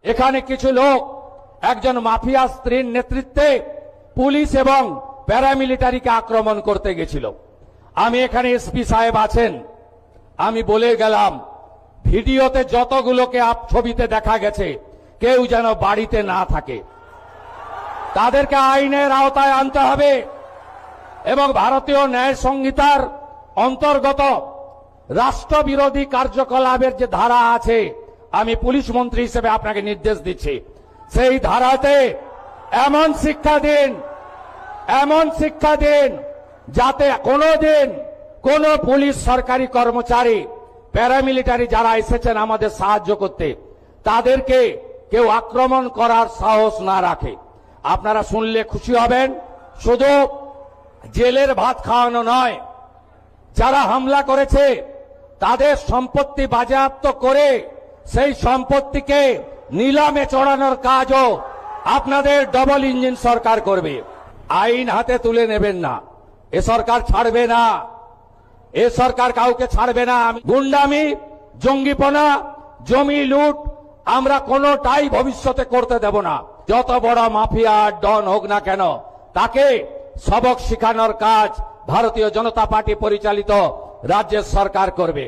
এখানে কিছু লোক একজন মাফিয়া স্ত্রীর নেতৃত্বে পুলিশ এবং প্যারামিলিটারিকে আক্রমণ করতে গেছিল। আমি এখানে এসপি সাহেব আছেন, আমি বলে গেলাম ভিডিওতে যতগুলোকে ছবিতে দেখা গেছে কেউ যেন বাড়িতে না থাকে, তাদেরকে আইনের আওতায় আনতে হবে এবং ভারতীয় ন্যায় সংহিতার অন্তর্গত রাষ্ট্রবিরোধী কার্যকলাপের যে ধারা আছে, আমি পুলিশ মন্ত্রী হিসেবে আপনাকে নির্দেশ দিচ্ছি, সেই ধারাতে এমন শিক্ষা দিন যাতে কোনোদিন কোন পুলিশ সরকারি কর্মচারী প্যারামিলিটারি যারা এসেছেন আমাদের সাহায্য করতে তাদেরকে কেউ আক্রমণ করার সাহস না রাখে। আপনারা শুনলে খুশি হবেন, শুধু জেলের ভাত খাওয়ানো নয়, যারা হামলা করেছে তাদের সম্পত্তি বাজেয়াপ্ত করে সেই সম্পত্তিকে নিলামে চড়ানোর কাজও আপনাদের ডবল ইঞ্জিন সরকার করবে। আইন হাতে তুলে নেবেন না, এ সরকার ছাড়বে না, এ সরকার কাউকে ছাড়বে না। গুন্ডামি, জঙ্গিপনা, জমি লুট আমরা কোনোটাই ভবিষ্যতে করতে দেব না। যত বড় মাফিয়া ডন হোক না কেন তাকে সবক শেখানোর কাজ ভারতীয় জনতা পার্টি পরিচালিত রাজ্যের সরকার করবে।